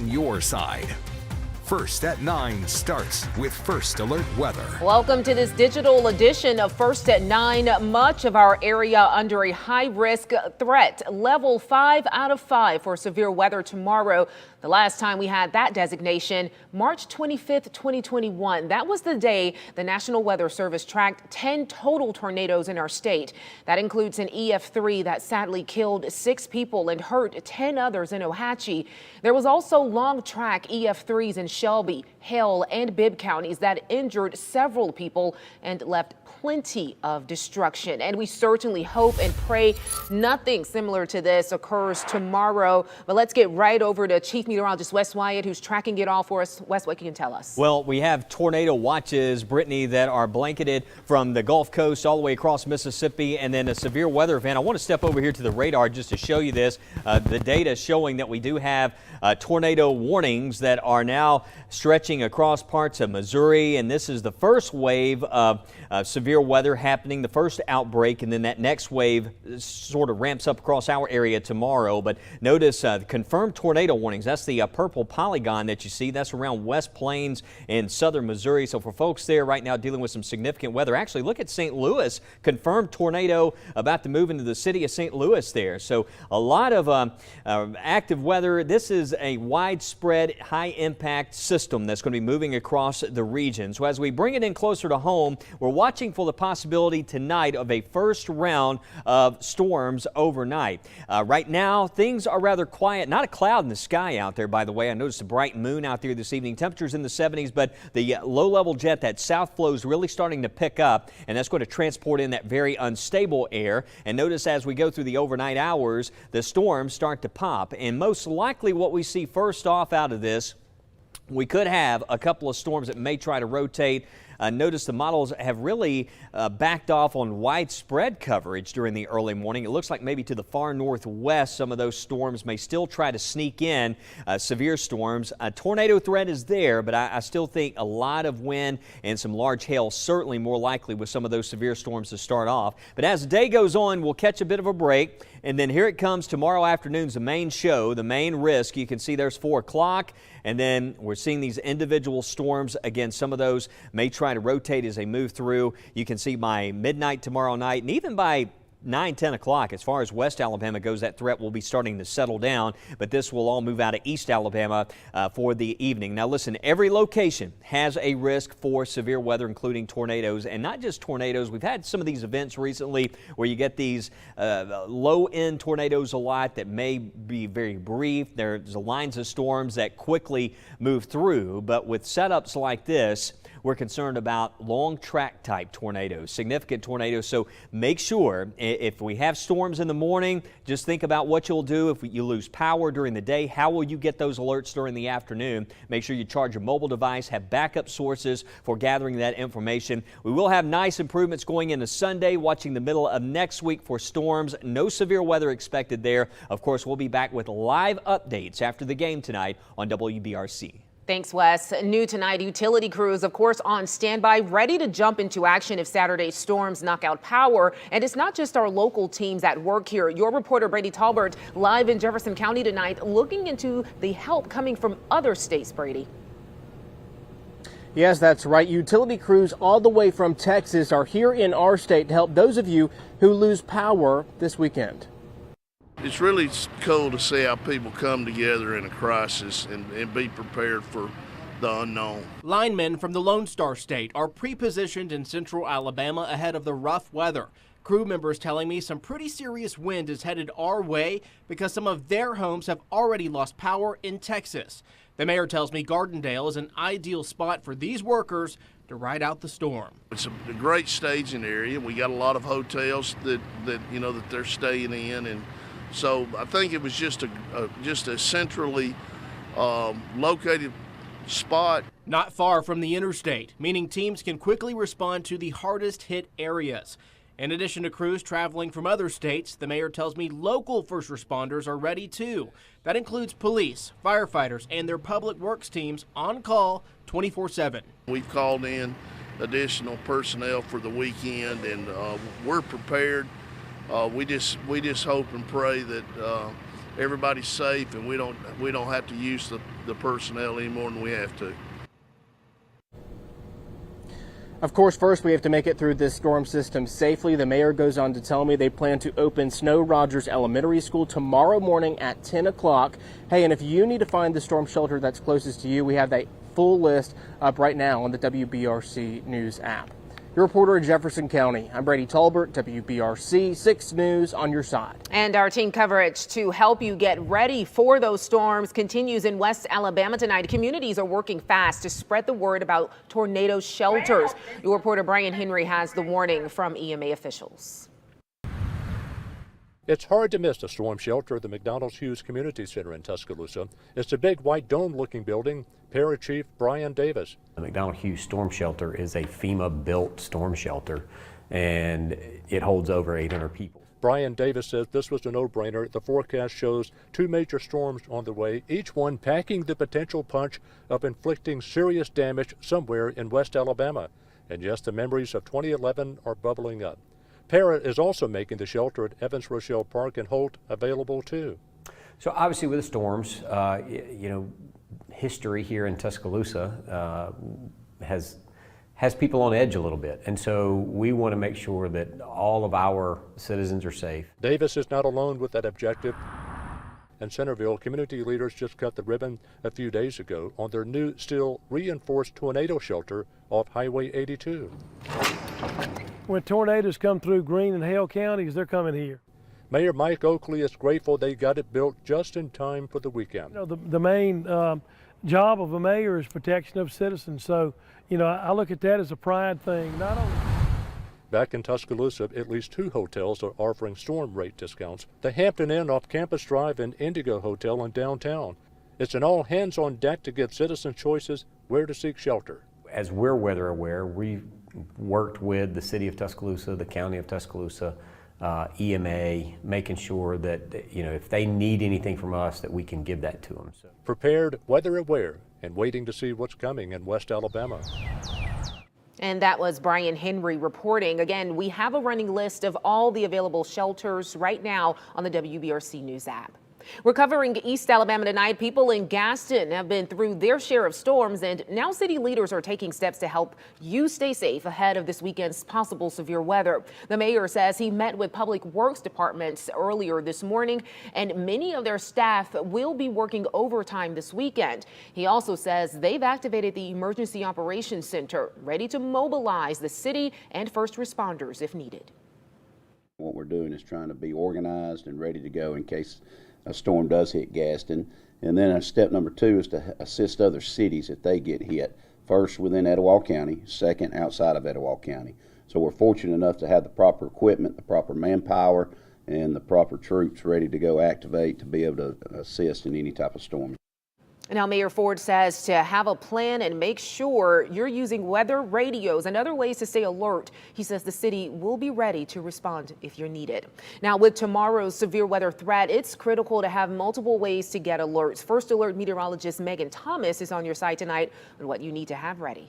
on your side. First at 9 starts with First Alert Weather. Welcome to this digital edition of First at 9. Much of our area under a high-risk threat. Level 5 out of 5 for severe weather tomorrow. The last time we had that designation, March 25th, 2021. That was the day the National Weather Service tracked 10 total tornadoes in our state. That includes an EF3 that sadly killed 6 people and hurt 10 others in Ohatchee. There was also long-track EF3s in Shelby, Hale, and Bibb counties that injured several people and left plenty of destruction. And we certainly hope and pray nothing similar to this occurs tomorrow. But let's get right over to Chief Meteorologist Wes Wyatt, who's tracking it all for us. Wes, what can you tell us? Well, we have tornado watches, Brittany, that are blanketed from the Gulf Coast all the way across Mississippi, and then a severe weather event. I want to step over here to the radar just to show you this. The data showing that we do have tornado warnings that are now stretching across parts of Missouri, and this is the first wave of severe weather happening, the first outbreak, and then that next wave sort of ramps up across our area tomorrow. But notice the confirmed tornado warnings. That's the purple polygon that you see. That's around West Plains in southern Missouri. So for folks there right now dealing with some significant weather, actually look at St. Louis, confirmed tornado about to move into the city of St. Louis there. So a lot of active weather. This is a widespread high impact system that's going to be moving across the region. So as we bring it in closer to home, we're watching for the possibility tonight of a first round of storms overnight. Right now, things are rather quiet. Not a cloud in the sky out there, by the way. I noticed a bright moon out there this evening. Temperatures in the 70s, but the low-level jet, that south flow, is really starting to pick up, and that's going to transport in that very unstable air. And notice as we go through the overnight hours, the storms start to pop. And most likely what we see first off out of this, we could have a couple of storms that may try to rotate. Notice the models have really backed off on widespread coverage during the early morning. It looks like maybe to the far northwest, some of those storms may still try to sneak in, severe storms. A tornado threat is there, but I still think a lot of wind and some large hail, certainly more likely with some of those severe storms to start off. But as the day goes on, we'll catch a bit of a break. And then here it comes tomorrow afternoon's the main show, the main risk. You can see there's 4 o'clock. And then we're seeing these individual storms. Again, some of those may try to rotate as they move through. You can see by midnight tomorrow night, and even by 9, 10 o'clock, as far as West Alabama goes, that threat will be starting to settle down, but this will all move out of East Alabama for the evening. Now listen, every location has a risk for severe weather, including tornadoes, and not just tornadoes. We've had some of these events recently where you get these low-end tornadoes a lot that may be very brief. There's lines of storms that quickly move through, but with setups like this, we're concerned about long track type tornadoes, significant tornadoes. So make sure if we have storms in the morning, just think about what you'll do if you lose power during the day. How will you get those alerts during the afternoon? Make sure you charge your mobile device, have backup sources for gathering that information. We will have nice improvements going into Sunday, watching the middle of next week for storms. No severe weather expected there. Of course, we'll be back with live updates after the game tonight on WBRC. Thanks, Wes. New tonight, utility crews, of course, on standby, ready to jump into action if Saturday's storms knock out power. And it's not just our local teams at work here. Your reporter, Brady Talbert, live in Jefferson County tonight, looking into the help coming from other states, Brady. Yes, that's right. Utility crews all the way from Texas are here in our state to help those of you who lose power this weekend. It's really cool to see how people come together in a crisis and be prepared for the unknown. Linemen from the Lone Star State are pre-positioned in central Alabama ahead of the rough weather. Crew members telling me some pretty serious wind is headed our way because some of their homes have already lost power in Texas. The mayor tells me Gardendale is an ideal spot for these workers to ride out the storm. It's a great staging area. We got a lot of hotels that they're staying in, and so I think it was just a centrally located spot. Not far from the interstate, meaning teams can quickly respond to the hardest hit areas. In addition to crews traveling from other states, the mayor tells me local first responders are ready too. That includes police, firefighters, and their public works teams on call 24/7. We've called in additional personnel for the weekend, and we're prepared. We just hope and pray that everybody's safe and we don't have to use the personnel any more than we have to. Of course, first we have to make it through this storm system safely. The mayor goes on to tell me they plan to open Snow Rogers Elementary School tomorrow morning at 10 o'clock. Hey, and if you need to find the storm shelter that's closest to you, we have that full list up right now on the WBRC News app. Your reporter in Jefferson County, I'm Brady Talbert, WBRC 6 News on your side. And our team coverage to help you get ready for those storms continues in West Alabama tonight. Communities are working fast to spread the word about tornado shelters. Your reporter Brian Henry has the warning from EMA officials. It's hard to miss the storm shelter at the McDonald's Hughes Community Center in Tuscaloosa. It's a big white dome-looking building. Para Chief Brian Davis. The McDonald Hughes Storm Shelter is a FEMA-built storm shelter, and it holds over 800 people. Brian Davis says this was a no-brainer. The forecast shows 2 major storms on the way, each one packing the potential punch of inflicting serious damage somewhere in West Alabama. And yes, the memories of 2011 are bubbling up. Para is also making the shelter at Evans Rochelle Park and Holt available too. So obviously with the storms, history here in Tuscaloosa has people on edge a little bit, and so we want to make sure that all of our citizens are safe. Davis is not alone with that objective. In Centerville, community leaders just cut the ribbon a few days ago on their new steel reinforced tornado shelter off Highway 82. When tornadoes come through Greene and Hale counties, they're coming here. Mayor Mike Oakley is grateful they got it built just in time for the weekend. The main job of a mayor is protection of citizens, so I look at that as a pride thing. Not only back in Tuscaloosa, at least 2 hotels are offering storm rate discounts. The Hampton Inn off Campus Drive and Indigo Hotel in downtown. It's an all hands on deck to give citizens choices where to seek shelter. As we're weather aware, we've worked with the city of Tuscaloosa, the county of Tuscaloosa, EMA, making sure that if they need anything from us, that we can give that to them. So. Prepared, weather aware, and waiting to see what's coming in West Alabama. And that was Brian Henry reporting. Again, we have a running list of all the available shelters right now on the WBRC News app. We're covering East Alabama tonight. People in Gadsden have been through their share of storms, and now city leaders are taking steps to help you stay safe ahead of this weekend's possible severe weather. The mayor says he met with public works departments earlier this morning, and many of their staff will be working overtime this weekend. He also says they've activated the Emergency Operations Center, ready to mobilize the city and first responders if needed. What we're doing is trying to be organized and ready to go in case a storm does hit Gadsden. And then step number 2 is to assist other cities if they get hit. First within Etowah County, second outside of Etowah County. So we're fortunate enough to have the proper equipment, the proper manpower, and the proper troops ready to go activate to be able to assist in any type of storm. Now, Mayor Ford says to have a plan and make sure you're using weather radios and other ways to stay alert. He says the city will be ready to respond if you're needed. Now, with tomorrow's severe weather threat, it's critical to have multiple ways to get alerts. First Alert meteorologist Megan Thomas is on your side tonight on what you need to have ready.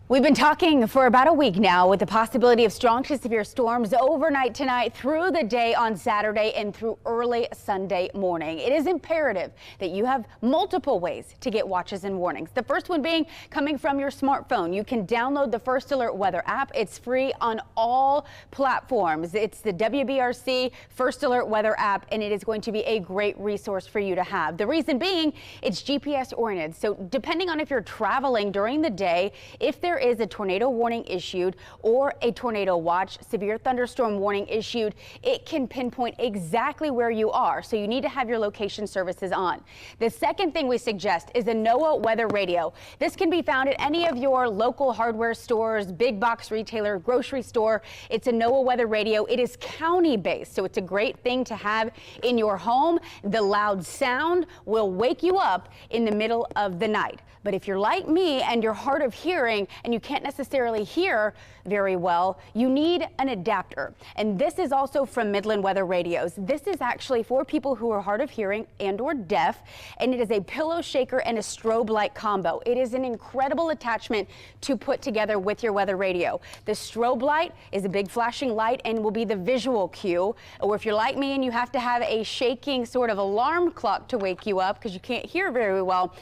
We've been talking for about a week now with the possibility of strong to severe storms overnight tonight, through the day on Saturday, and through early Sunday morning. It is imperative that you have multiple ways to get watches and warnings. The first one being coming from your smartphone. You can download the First Alert Weather app. It's free on all platforms. It's the WBRC First Alert Weather app, and it is going to be a great resource for you to have. The reason being, it's GPS oriented. So depending on if you're traveling during the day, if there is a tornado warning issued or a tornado watch, severe thunderstorm warning issued, it can pinpoint exactly where you are. So you need to have your location services on. The second thing we suggest is a NOAA weather radio. This can be found at any of your local hardware stores, big box retailer, grocery store. It's a NOAA weather radio. It is county based, so it's a great thing to have in your home. The loud sound will wake you up in the middle of the night. But if you're like me and you're hard of hearing and and you can't necessarily hear very well, you need an adapter. And this is also from Midland Weather Radios. This is actually for people who are hard of hearing and or deaf, and it is a pillow shaker and a strobe light combo. It is an incredible attachment to put together with your weather radio. The strobe light is a big flashing light and will be the visual cue. Or if you're like me and you have to have a shaking sort of alarm clock to wake you up because you can't hear very well,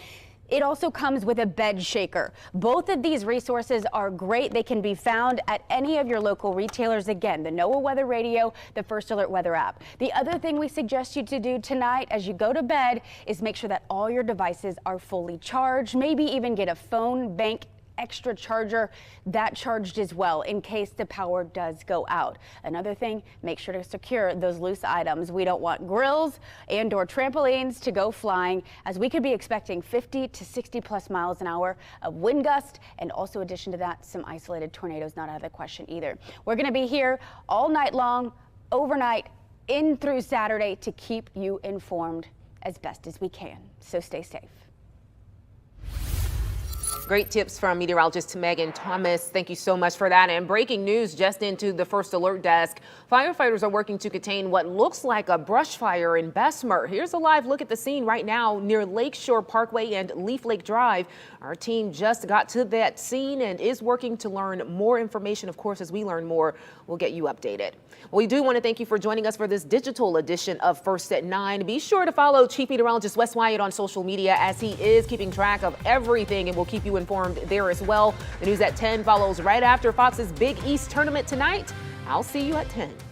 it also comes with a bed shaker. Both of these resources are great. They can be found at any of your local retailers. Again, the NOAA Weather Radio, the First Alert Weather app. The other thing we suggest you to do tonight as you go to bed is make sure that all your devices are fully charged. Maybe even get a phone bank extra charger that charged as well in case the power does go out. Another thing, make sure to secure those loose items. We don't want grills and or trampolines to go flying, as we could be expecting 50 to 60 plus miles an hour of wind gust, and also addition to that, some isolated tornadoes not out of the question either. We're going to be here all night long, overnight, in through Saturday to keep you informed as best as we can. So stay safe. Great tips from meteorologist Megan Thomas. Thank you so much for that. And breaking news just into the First Alert desk. Firefighters are working to contain what looks like a brush fire in Bessemer. Here's a live look at the scene right now near Lakeshore Parkway and Leaf Lake Drive. Our team just got to that scene and is working to learn more information. Of course, as we learn more, we'll get you updated. We do want to thank you for joining us for this digital edition of First at 9. Be sure to follow Chief Meteorologist Wes Wyatt on social media, as he is keeping track of everything, and we'll keep you informed there as well. The news at 10 follows right after Fox's Big East tournament tonight. I'll see you at 10.